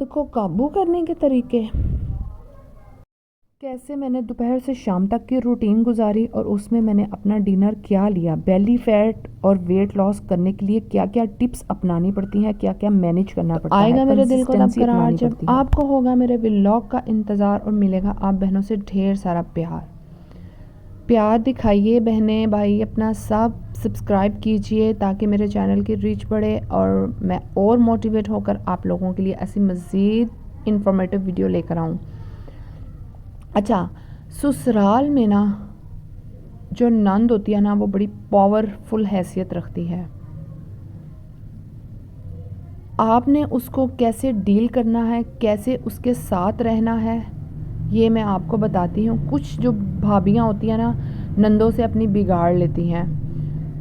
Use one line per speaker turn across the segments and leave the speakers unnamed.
को काबू करने के तरीके। कैसे मैंने दोपहर से शाम तक की रूटीन गुजारी और उसमें मैंने अपना डिनर क्या लिया, बेली फैट और वेट लॉस करने के लिए क्या क्या टिप्स अपनानी पड़ती हैं, क्या क्या मैनेज करना पड़ता है।
आएगा मेरे दिल को तब करार जब
पड़ती है। आपको होगा मेरे व्लॉग का इंतज़ार और मिलेगा आप बहनों से ढेर सारा प्यार दिखाइए बहनें भाई, अपना सब सब्सक्राइब कीजिए ताकि मेरे चैनल की रीच बढ़े और मैं और मोटिवेट होकर आप लोगों के लिए ऐसी मज़ीद इन्फॉर्मेटिव वीडियो लेकर आऊँ। अच्छा, ससुराल में ना जो नंद होती है ना वो बड़ी पावरफुल हैसियत रखती है। आपने उसको कैसे डील करना है, कैसे उसके साथ रहना है, ये मैं आपको बताती हूँ। कुछ जो भाभियाँ होती हैं ना नंदों से अपनी बिगाड़ लेती हैं,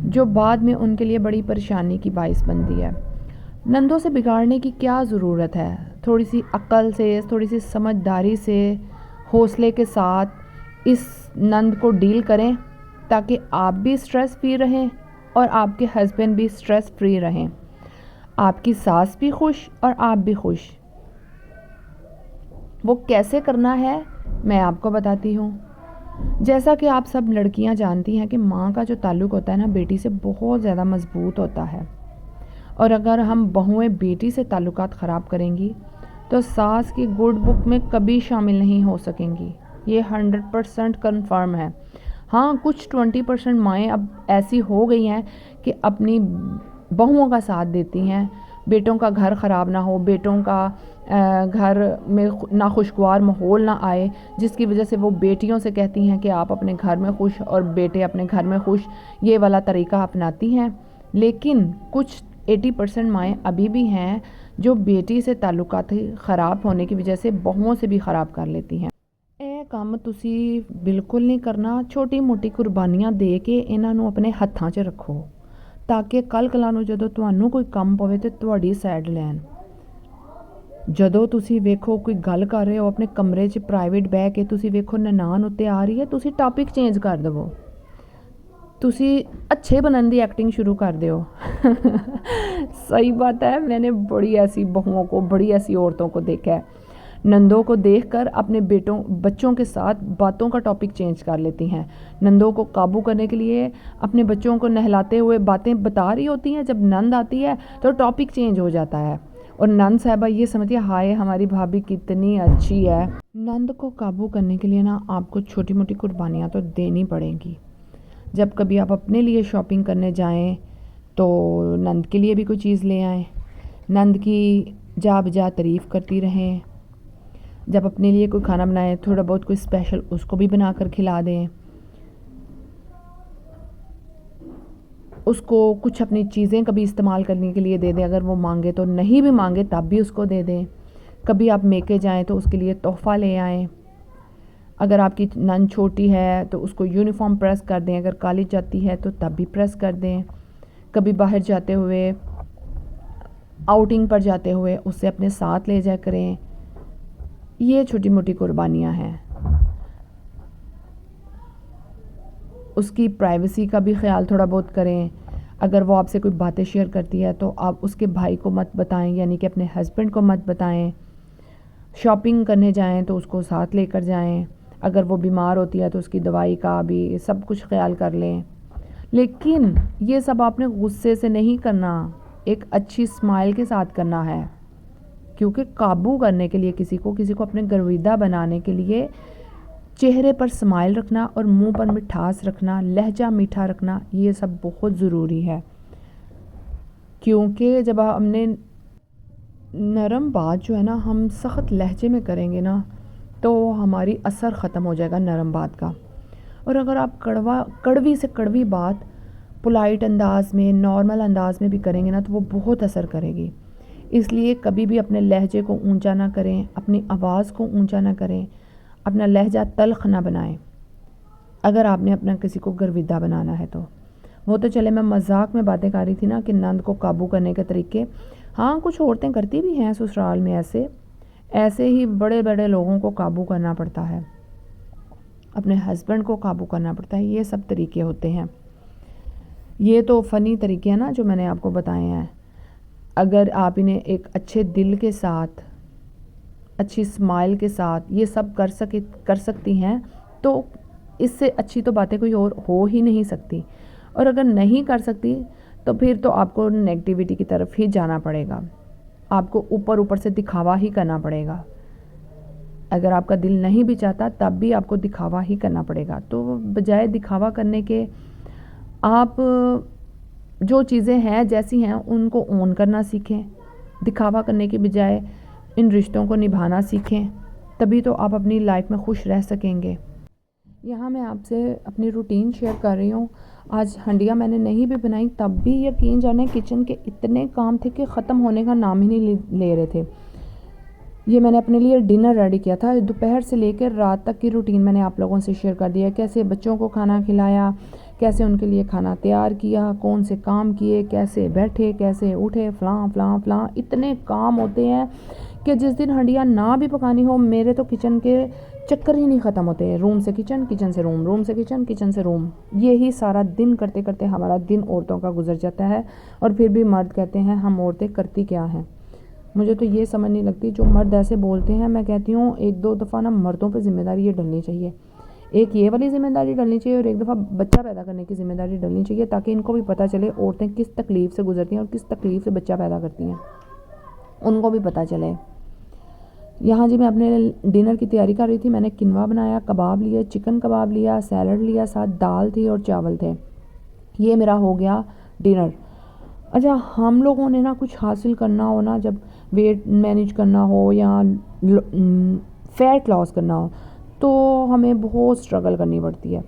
जो बाद में उनके लिए बड़ी परेशानी की बाइस बनती है। नंदों से बिगाड़ने की क्या ज़रूरत है, थोड़ी सी अक्ल से, थोड़ी सी समझदारी से, हौसले के साथ इस नंद को डील करें ताकि आप भी स्ट्रेस फ्री रहें और आपके हस्बैंड भी स्ट्रेस फ्री रहें, आपकी सास भी खुश और आप भी खुश। वो कैसे करना है मैं आपको बताती हूँ। जैसा कि आप सब लड़कियाँ जानती हैं कि माँ का जो ताल्लुक़ होता है ना बेटी से बहुत ज़्यादा मज़बूत होता है, और अगर हम बहुएं बेटी से ताल्लुकात ख़राब करेंगी तो सास की गुड बुक में कभी शामिल नहीं हो सकेंगी। ये 100% कन्फर्म है। हाँ, कुछ 20% माएँ अब ऐसी हो गई हैं कि अपनी बहुओं का साथ देती हैं, बेटों का घर ख़राब ना हो, बेटों का घर में ना खुशगवार माहौल ना आए, जिसकी वजह से वो बेटियों से कहती हैं कि आप अपने घर में खुश और बेटे अपने घर में खुश, ये वाला तरीका अपनाती हैं। लेकिन कुछ 80% माएँ अभी भी हैं जो बेटी से ताल्लुकात ख़राब होने की वजह से बहुओं से भी ख़राब कर लेती हैं। ਇਹ ਕੰਮ ਤੁਸੀਂ ਬਿਲਕੁਲ ਨਹੀਂ ਕਰਨਾ। ਛੋਟੀ ਮੋਟੀ ਕੁਰਬਾਨੀਆਂ ਦੇ ਕੇ ਇਹਨਾਂ ਨੂੰ ਆਪਣੇ ਹੱਥਾਂ 'ਚ ਰੱਖੋ ਤਾਂ ਕਿ ਕੱਲ੍ਹ ਕਲਾ ਨੂੰ ਜਦੋਂ ਤੁਹਾਨੂੰ ਕੋਈ ਕੰਮ ਪਵੇ ਤੇ ਤੁਹਾਡੀ ਸਾਈਡ ਲੈਣ। ਜਦੋਂ ਤੁਸੀਂ ਵੇਖੋ ਕੋਈ ਗੱਲ ਕਰ ਰਹੇ ਹੋ ਆਪਣੇ ਕਮਰੇ 'ਚ ਪ੍ਰਾਈਵੇਟ ਬਹਿ ਕੇ, ਤੁਸੀਂ ਵੇਖੋ ਨਨਾਣ ਉੱਤੇ ਆ ਰਹੀ ਹੈ, ਤੁਸੀਂ ਟੌਪਿਕ ਚੇਂਜ ਕਰ ਦੇਵੋ, ਤੁਸੀਂ अच्छे बनने की एक्टिंग शुरू कर दो। सही बात है, मैंने बड़ी ऐसी बहुओं को, बड़ी ऐसी औरतों को देखा है, नंदों को देखकर अपने बच्चों के साथ बातों का टॉपिक चेंज कर लेती हैं। नंदों को काबू करने के लिए अपने बच्चों को नहलाते हुए बातें बता रही होती हैं, जब नंद आती है तो टॉपिक चेंज हो जाता है और नंद साहिबा ये समझती है हाय हमारी भाभी कितनी अच्छी है। नंद को काबू करने के लिए ना आपको छोटी मोटी कुर्बानियाँ तो देनी पड़ेंगी। जब कभी आप अपने लिए शॉपिंग करने जाएं तो नंद के लिए भी कोई चीज़ ले आएं, नंद की जा बजा तारीफ़ करती रहें। जब अपने लिए कोई खाना बनाएं थोड़ा बहुत कोई स्पेशल उसको भी बना कर खिला दें। उसको कुछ अपनी चीज़ें कभी इस्तेमाल करने के लिए दे दें, अगर वो मांगे तो, नहीं भी मांगे तब भी उसको दे दें। कभी आप मेके जाएँ तो उसके लिए तोहफ़ा ले आएँ। अगर आपकी नन छोटी है तो उसको यूनिफॉर्म प्रेस कर दें, अगर कॉलेज जाती है तो तब भी प्रेस कर दें। कभी बाहर जाते हुए, आउटिंग पर जाते हुए उससे अपने साथ ले जाया करें। ये छोटी मोटी कुर्बानियाँ हैं। उसकी प्राइवेसी का भी ख्याल थोड़ा बहुत करें। अगर वो आपसे कोई बातें शेयर करती है तो आप उसके भाई को मत बताएं, यानी कि अपने हस्बैंड को मत बताएं। शॉपिंग करने जाएं तो उसको साथ लेकर जाएं। अगर वो बीमार होती है तो उसकी दवाई का भी सब कुछ ख्याल कर लें। लेकिन ये सब आपने गुस्से से नहीं करना, एक अच्छी स्माइल के साथ करना है, क्योंकि काबू करने के लिए किसी को अपने गर्विदा बनाने के लिए चेहरे पर स्माइल रखना और मुंह पर मिठास रखना, लहजा मीठा रखना, ये सब बहुत ज़रूरी है। क्योंकि जब हमने नरम बात जो है ना हम सख्त लहजे में करेंगे ना तो हमारी असर ख़त्म हो जाएगा नरम बात का। और अगर आप कड़वी से कड़वी बात पोलाइट अंदाज में, नॉर्मल अंदाज में भी करेंगे ना तो वो बहुत असर करेगी। इसलिए कभी भी अपने लहजे को ऊंचा ना करें, अपनी आवाज़ को ऊंचा ना करें, अपना लहजा तल्ख ना बनाएं अगर आपने अपना किसी को गर्विदा बनाना है तो। वो तो चले मैं मजाक में बातें कर रही थी ना कि नंद को काबू करने के तरीके। हाँ, कुछ औरतें करती भी हैं ससुराल में, ऐसे ही बड़े बड़े लोगों को काबू करना पड़ता है, अपने हस्बैंड को काबू करना पड़ता है। ये सब तरीके होते हैं। ये तो फ़नी तरीके हैं ना जो मैंने आपको बताए हैं। अगर आप इन्हें एक अच्छे दिल के साथ अच्छी स्माइल के साथ ये सब कर सकती हैं, तो इससे अच्छी तो बातें कोई और हो ही नहीं सकती। और अगर नहीं कर सकती तो फिर तो आपको नेगेटिविटी की तरफ ही जाना पड़ेगा, आपको ऊपर ऊपर से दिखावा ही करना पड़ेगा। अगर आपका दिल नहीं भी चाहता तब भी आपको दिखावा ही करना पड़ेगा। तो बजाय दिखावा करने के आप जो चीज़ें हैं जैसी हैं उनको ओन करना सीखें। दिखावा करने के बजाय इन रिश्तों को निभाना सीखें, तभी तो आप अपनी लाइफ में खुश रह सकेंगे। यहाँ मैं आपसे अपनी रूटीन शेयर कर रही हूँ। आज हंडिया मैंने नहीं भी बनाई तब भी यकीन जाने किचन के इतने काम थे कि ख़त्म होने का नाम ही नहीं ले रहे थे। ये मैंने अपने लिए डिनर रेडी किया था। दोपहर से लेकर रात तक की रूटीन मैंने आप लोगों से शेयर कर दिया। कैसे बच्चों को खाना खिलाया, कैसे उनके लिए खाना तैयार किया, कौन से काम किए, कैसे बैठे, कैसे उठे, फ़लाँ फ़लाँ फ़लाँ। इतने काम होते हैं कि जिस दिन हंडिया ना भी पकानी हो मेरे तो किचन के चक्कर ही नहीं ख़त्म होते हैं। रूम से किचन, किचन से रूम, रूम से किचन, किचन से रूम, यही सारा दिन करते करते हमारा दिन औरतों का गुजर जाता है। और फिर भी मर्द कहते हैं हम औरतें करती क्या हैं। मुझे तो ये समझ नहीं लगती जो मर्द ऐसे बोलते हैं। मैं कहती हूँ एक दो दफ़ा ना मर्दों पे ज़िम्मेदारी ये डलनी चाहिए। एक ये वाली ज़िम्मेदारी डलनी चाहिए और एक दफ़ा बच्चा पैदा करने की ज़िम्मेदारी डलनी चाहिए, ताकि इनको भी पता चले औरतें किस तकलीफ़ से गुजरती हैं और किस तकलीफ़ से बच्चा पैदा करती हैं, उनको भी पता चले। यहाँ जी मैं अपने डिनर की तैयारी कर रही थी। मैंने किनवा बनाया, कबाब लिए, चिकन कबाब लिया, सैलड लिया, साथ दाल थी और चावल थे। ये मेरा हो गया डिनर। अच्छा, हम लोगों ने ना कुछ हासिल करना हो ना, जब वेट मैनेज करना हो या फ़ैट लॉस करना हो, तो हमें बहुत स्ट्रगल करनी पड़ती है।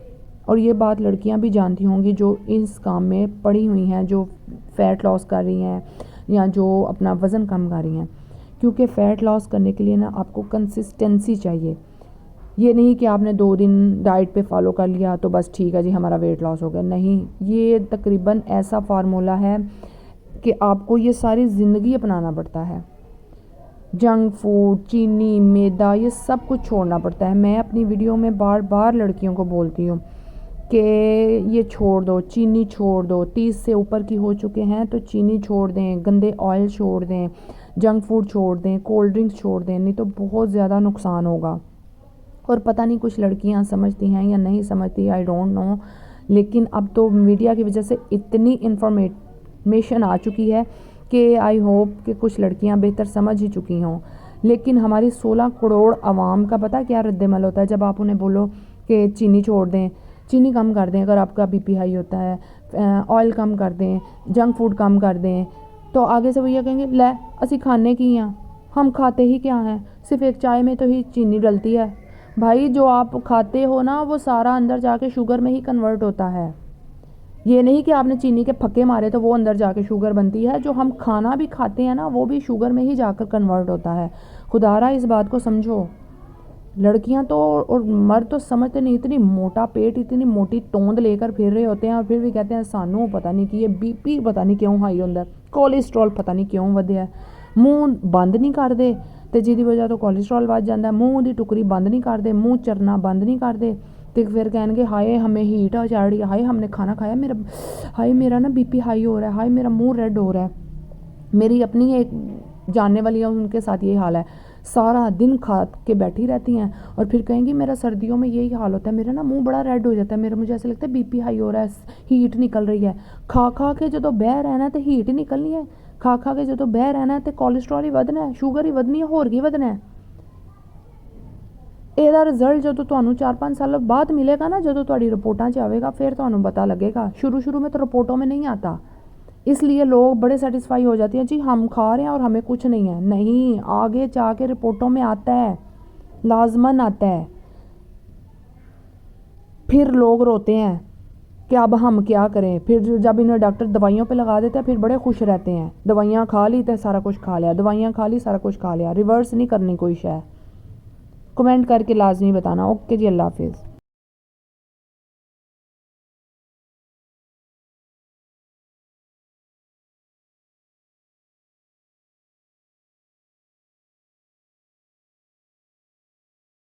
और ये बात लड़कियां भी जानती होंगी जो इस काम में पड़ी हुई हैं, जो फ़ैट लॉस कर रही हैं या जो अपना वज़न कम कर रही हैं। क्योंकि फ़ैट लॉस करने के लिए ना आपको कंसिस्टेंसी चाहिए। ये नहीं कि आपने 2 दिन डाइट पे फॉलो कर लिया तो बस ठीक है जी हमारा वेट लॉस हो गया। नहीं, ये तकरीबन ऐसा फार्मूला है कि आपको ये सारी ज़िंदगी अपनाना पड़ता है। जंक फूड, चीनी, मैदा, ये सब कुछ छोड़ना पड़ता है। मैं अपनी वीडियो में बार बार लड़कियों को बोलती हूँ कि ये छोड़ दो, चीनी छोड़ दो। 30 से ऊपर की हो चुके हैं तो चीनी छोड़ दें, गंदे ऑयल छोड़ दें, जंक फूड छोड़ दें, कोल्ड ड्रिंक्स छोड़ दें, नहीं तो बहुत ज़्यादा नुकसान होगा। और पता नहीं कुछ लड़कियां समझती हैं या नहीं समझती, आई डोंट नो। लेकिन अब तो मीडिया की वजह से इतनी इन्फॉर्मेशन आ चुकी है कि आई होप कि कुछ लड़कियां बेहतर समझ ही चुकी हों। लेकिन हमारी 16 करोड़ आवाम का पता क्या रद्दमल होता है जब आप उन्हें बोलो कि चीनी छोड़ दें, चीनी कम कर दें, अगर आपका बीपी हाई होता है, ऑयल कम कर दें, जंक फूड कम कर दें, तो आगे से वो ये कहेंगे लै असी खाने की हैं, हम खाते ही क्या हैं, सिर्फ एक चाय में तो ही चीनी डलती है। भाई जो आप खाते हो ना वो सारा अंदर जाके शुगर में ही कन्वर्ट होता है। ये नहीं कि आपने चीनी के फक्के मारे तो वो अंदर जाके शुगर बनती है। जो हम खाना भी खाते हैं ना वो भी शुगर में ही जाकर कन्वर्ट होता है। खुदारा इस बात को समझो। लड़कियां तो और मर्द तो समझते नहीं। इतनी मोटा पेट, इतनी मोटी तोंद लेकर फिर रहे होते हैं और फिर भी कहते हैं सानू पता नहीं कि ये बीपी पता नहीं क्यों हाई होता है, कोलेस्ट्रॉल पता नहीं क्यों ਵਧਿਆ। मूँह बंद नहीं करते तो जिसकी वजह तो कोलेस्ट्रॉल बढ़ जाता है। मूँह की टुकड़ी बंद नहीं करते, मूँह चरना बंद नहीं करते, तो फिर कहेंगे हाय हमें हीट आ जा रही है, हाय हमने खाना खाया, हाय मेरा ना बीपी हाई हो रहा है, हाय मेरा मुंह रेड हो रहा है। मेरी अपनी एक जानने वाली है, उनके साथ यही हाल है। सारा दिन खा के बैठी रहती हैं और फिर कहेंगी मेरा सर्दियों में यही हाल होता है, मेरा ना मुंह बड़ा रेड हो जाता है, मेरा मुझे ऐसा लगता है बीपी हाई हो रहा है, हीट निकल रही है। खा खा के जो बह रहना है तो हीट ही निकलनी है, खा खा के जो बह रहना है तो कोलेस्ट्रॉल ही ਵਧਣਾ है, शुगर ही ਵਧਣੀ है, होर की ਵਧਣਾ है। ਇਹਦਾ रिजल्ट जो ਤੁਹਾਨੂੰ 4-5 साल बाद मिलेगा ना, जो ਤੁਹਾਡੀ रिपोर्टां 'ਚ ਆਵੇਗਾ फिर ਤੁਹਾਨੂੰ पता लगेगा। शुरू में तो रिपोर्टों में नहीं आता, इसलिए लोग बड़े सेटिस्फाई हो जाते हैं जी हम खा रहे हैं और हमें कुछ नहीं है। नहीं, आगे जाके रिपोर्टों में आता है, लाजमन आता है। फिर लोग रोते हैं कि अब हम क्या करें। फिर जब इन्हें डॉक्टर दवाइयों पे लगा देते हैं फिर बड़े खुश रहते हैं, दवाइयाँ खा ली तो सारा कुछ खा लिया, दवाइयाँ खा ली सारा कुछ खा लिया। रिवर्स नहीं करनी कोई शय। कमेंट करके लाजमी बताना। ओके जी, अल्लाह हाफिज़।